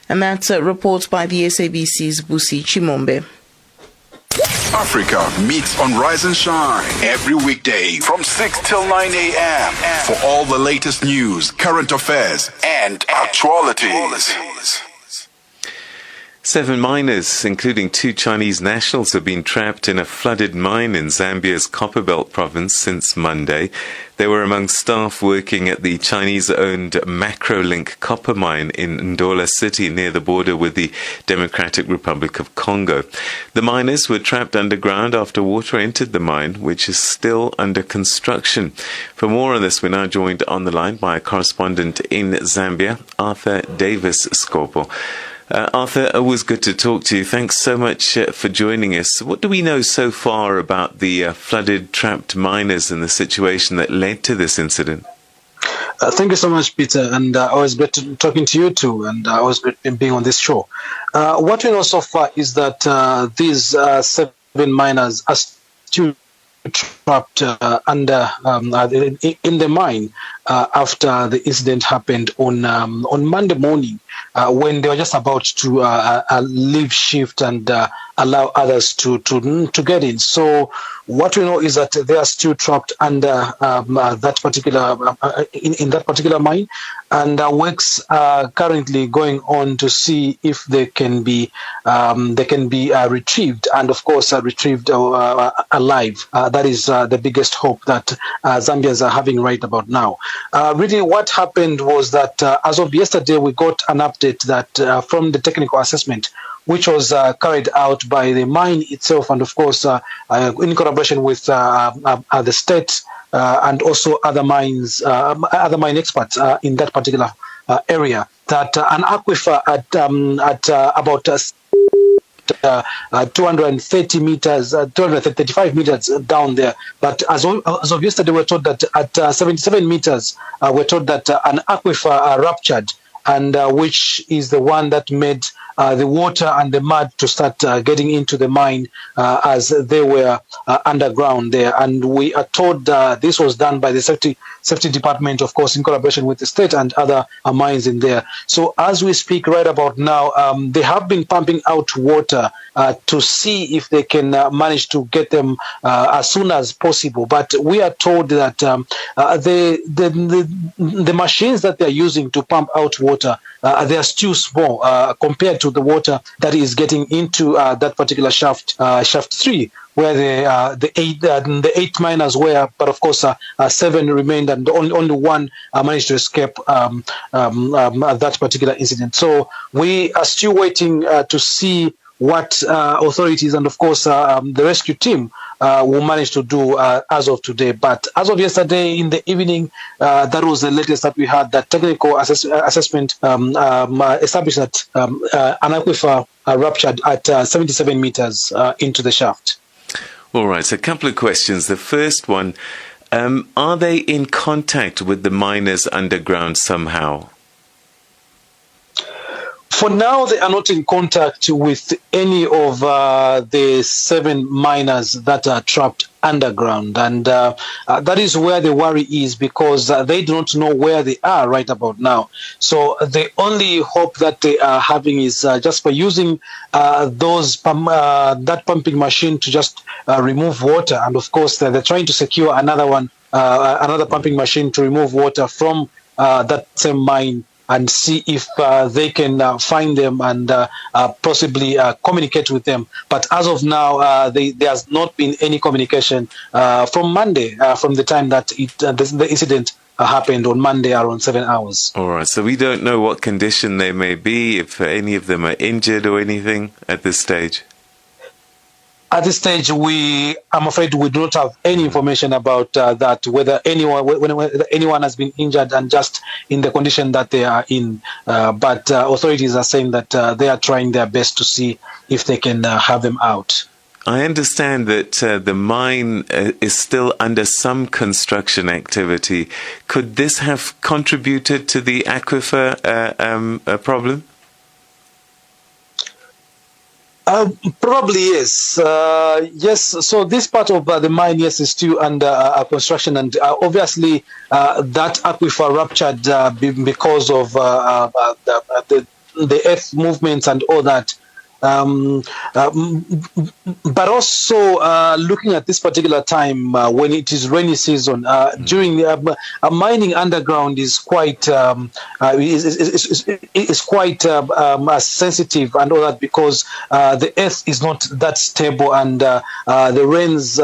And that's a report by the SABC's Busi Chimombe. Africa meets on Rise and Shine every weekday from 6 till 9 a.m. for all the latest news, current affairs, and actualities. 7 miners, including 2 Chinese nationals, have been trapped in a flooded mine in Zambia's Copperbelt province since Monday. They were among staff working at the Chinese-owned Macrolink copper mine in Ndola city near the border with the Democratic Republic of Congo. The miners were trapped underground after water entered the mine, which is still under construction. For more on this, we're now joined on the line by a correspondent in Zambia, Arthur Davis-Scopo. Arthur, always good to talk to you. Thanks so much for joining us. What do we know so far about the flooded, trapped miners and the situation that led to this incident? Thank you so much, Peter, and always great talking to you too, and always great being on this show. What we know so far is that these 7 miners are still trapped under in the mine after the incident happened on Monday morning when they were just about to leave shift and allow others to get in. So what we know is that they are still trapped under that particular in that particular mine, and works are currently going on to see if they can be retrieved, and of course retrieved alive. That is the biggest hope that Zambians are having right about now. Really, what happened was that as of yesterday, we got an update that from the technical assessment, which was carried out by the mine itself, and of course in collaboration with the state and also other mine experts in that particular area, that an aquifer at about 230 meters, 235 meters down there. But as of yesterday, we're told that at 77 meters, we're told that an aquifer ruptured, and which is the one that made the water and the mud to start getting into the mine as they were underground there. And we are told this was done by the safety department, of course, in collaboration with the state and other mines in there. So as we speak right about now, they have been pumping out water to see if they can manage to get them as soon as possible. But we are told that the machines that they're using to pump out water, they are still small compared to the water that is getting into that particular shaft 3, where the 8 miners were, but of course 7 remained, and only one managed to escape that particular incident. So we are still waiting to see what authorities and of course the rescue team will manage to do as of today. But as of yesterday in the evening, that was the latest that we had, that technical assessment established that an aquifer ruptured at 77 meters into the shaft. All right, so a couple of questions. The first one, are they in contact with the miners underground somehow? For now, they are not in contact with any of the 7 miners that are trapped underground. And that is where the worry is, because they do not know where they are right about now. So the only hope that they are having is just by using that pumping machine to just remove water. And of course, they're trying to secure another pumping machine to remove water from that same mine, and see if they can find them and possibly communicate with them. But as of now, there has not been any communication from Monday, from the time that the incident happened on Monday around 7 hours. All right, so we don't know what condition they may be, if any of them are injured or anything at this stage? At this stage, I'm afraid we do not have any information about that, whether anyone has been injured and just in the condition that they are in. But authorities are saying that they are trying their best to see if they can have them out. I understand that the mine is still under some construction activity. Could this have contributed to the aquifer problem? Probably yes. Yes. So this part of the mine, yes, is still under construction, and obviously that aquifer ruptured because of the earth movements and all that. But also looking at this particular time when it is rainy season, during mining underground is quite is quite sensitive and all that, because the earth is not that stable, and the rains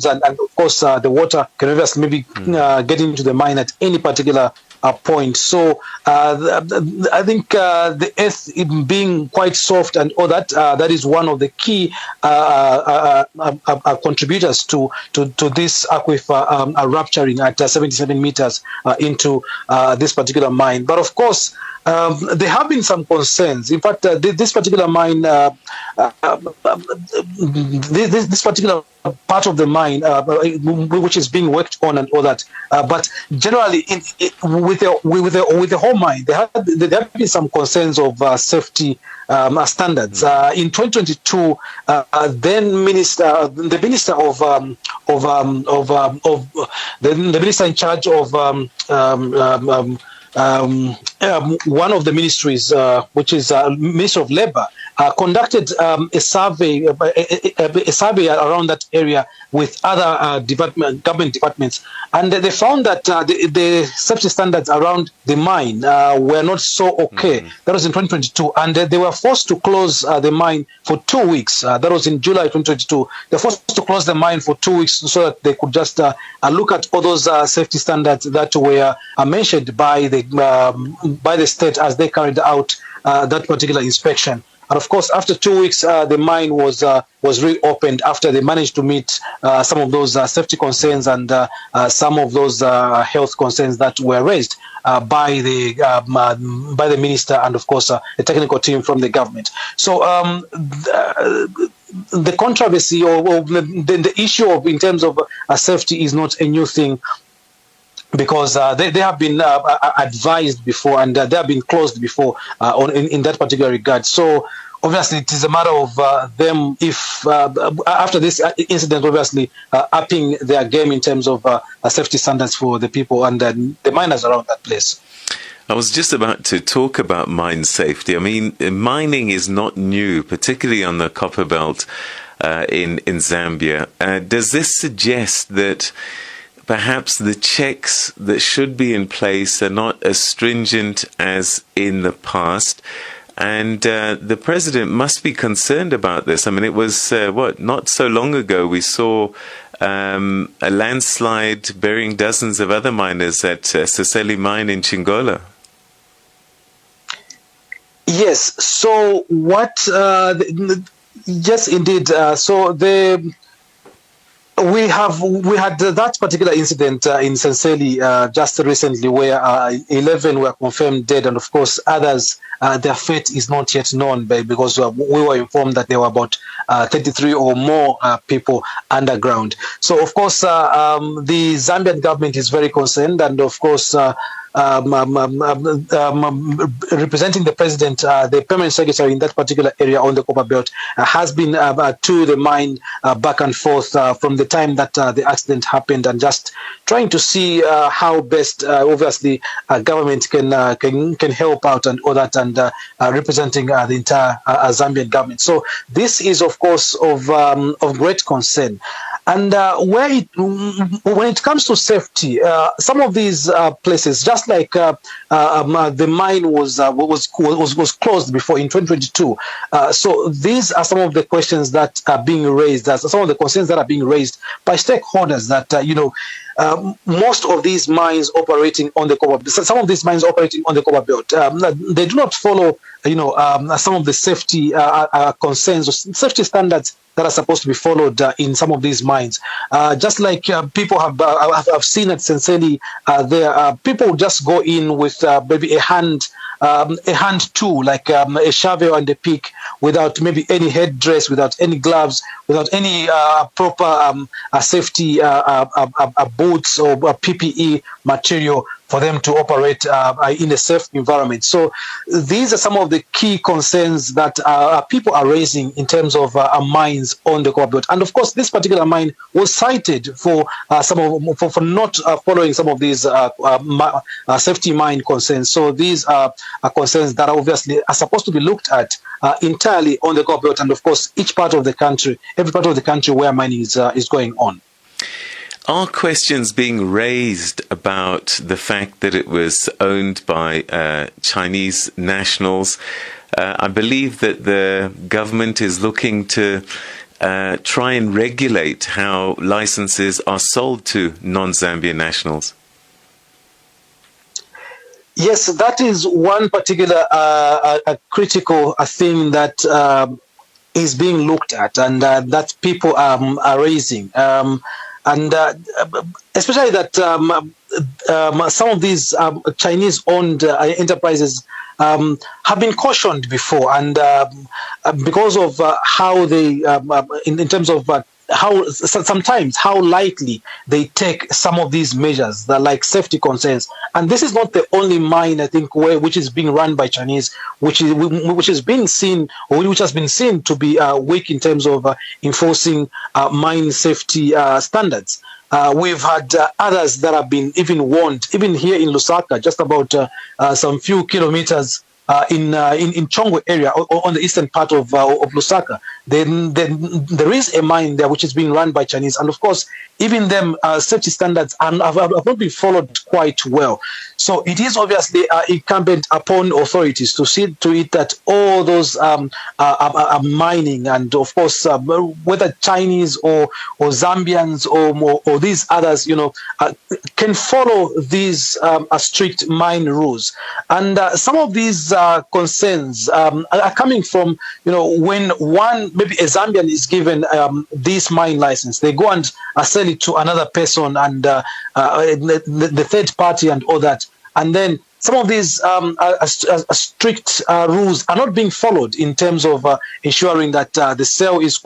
and of course the water can obviously maybe get into the mine at any particular point. So I think the earth being quite soft and all that, that is one of the key contributors to this aquifer rupturing at 77 meters into this particular mine. But of course, there have been some concerns. In fact, this particular mine, this particular part of the mine, which is being worked on and all that, but generally, with the whole mine, there have been some concerns of safety standards. In 2022, then the minister in charge of one of the ministries, which is Ministry of Labour, conducted a survey around that area with other government departments, and they found that the safety standards around the mine were not so okay. That was in 2022, and they were forced to close the mine for 2 weeks. That was in July 2022. They were forced to close the mine for 2 weeks so that they could just look at all those safety standards that were mentioned by the state as they carried out that particular inspection. And of course, after 2 weeks, the mine was reopened after they managed to meet some of those safety concerns and some of those health concerns that were raised by the minister and of course the technical team from the government. So the controversy or the issue of in terms of safety is not a new thing, because they have been advised before and they have been closed before in that particular regard. So obviously it is a matter of them, if after this incident, obviously upping their game in terms of safety standards for the people and the miners around that place. I was just about to talk about mine safety. I mean, mining is not new, particularly on the Copperbelt in Zambia. Does this suggest that perhaps the checks that should be in place are not as stringent as in the past? And the president must be concerned about this. I mean, it was, not so long ago we saw a landslide burying dozens of other miners at Siseli mine in Chingola. Yes. So what? Yes, indeed. We had that particular incident in Siseli just recently, where 11 were confirmed dead, and of course others, their fate is not yet known, because we were informed that there were about 33 or more people underground. So of course the Zambian government is very concerned, and of course representing the president, the permanent secretary in that particular area on the Copperbelt has been to the mine back and forth from the time that the accident happened, and just trying to see how best, obviously, government can help out and all that, and representing the entire Zambian government. So this is, of course, of great concern. And when it comes to safety, some of these places, just like the mine was closed before in 2022. So these are some of the questions that are being raised, some of the concerns that are being raised by stakeholders, that most of these mines operating on the Copperbelt, some of these mines operating on the Copperbelt, they do not follow, some of the safety concerns or safety standards that are supposed to be followed in some of these mines. Just like people have seen at Siseli, there people just go in with maybe a hand tool, like a shovel and a pick, without maybe any headdress, without any gloves, without any proper safety boots or PPE material for them to operate in a safe environment. So these are some of the key concerns that people are raising in terms of mines on the Copperbelt. And of course, this particular mine was cited for for not following some of these safety mine concerns. So these are concerns that obviously are supposed to be looked at entirely on the Copperbelt, and of course, each part of the country, every part of the country where mining is going on. Are questions being raised about the fact that it was owned by Chinese nationals? I believe that the government is looking to try and regulate how licenses are sold to non-Zambian nationals. Yes, that is one particular critical thing that is being looked at, and that people are raising. And especially that some of these Chinese-owned enterprises have been cautioned before, and because of how they, in terms of sometimes how lightly they take some of these measures, that like safety concerns. And this is not the only mine, I think, which is being run by Chinese, which has been seen to be weak in terms of enforcing mine safety standards. We've had others that have been even warned, even here in Lusaka, just about some few kilometers in Chongwe area, on the eastern part of Lusaka. Then there is a mine there which is being run by Chinese, and of course, even them safety standards have not been followed quite well. So it is obviously incumbent upon authorities to see to it that all those mining, and of course, whether Chinese or Zambians or these others, can follow these strict mine rules. And some of these concerns are coming from, when maybe a Zambian is given this mine license, they go and sell it to another person, and the third party and all that. And then some of these strict rules are not being followed in terms of ensuring that the sale is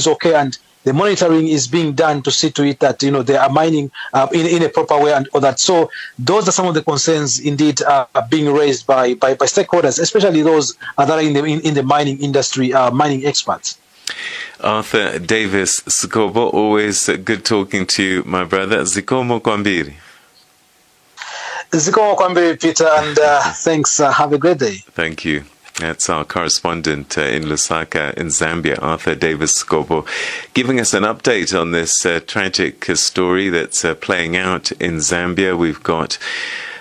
okay, and the monitoring is being done to see to it that they are mining in a proper way and all that. So those are some of the concerns indeed being raised by stakeholders, especially those that are in the mining industry, mining experts. Arthur Davis Sikobo, always good talking to you, my brother. Zikomo Kwambiri. Zikomo Kwambiri, Peter, and thanks. Have a great day. Thank you. That's our correspondent in Lusaka, in Zambia, Arthur Davis Sikobo, giving us an update on this tragic story that's playing out in Zambia. We've got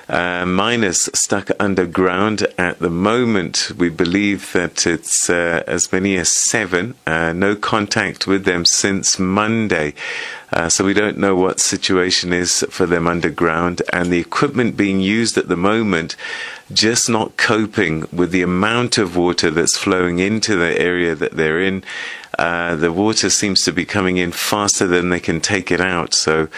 miners stuck underground at the moment. We believe that it's as many as 7. No contact with them since Monday. So we don't know what situation is for them underground, and the equipment being used at the moment just not coping with the amount of water that's flowing into the area that they're in. The water seems to be coming in faster than they can take it out. So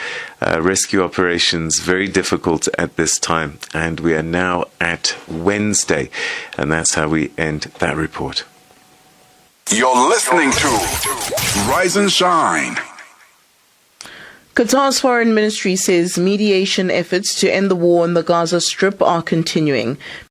rescue operations very difficult at this time. And we are now at Wednesday. And that's how we end that report. You're listening to Rise and Shine. Qatar's foreign ministry says mediation efforts to end the war on the Gaza Strip are continuing.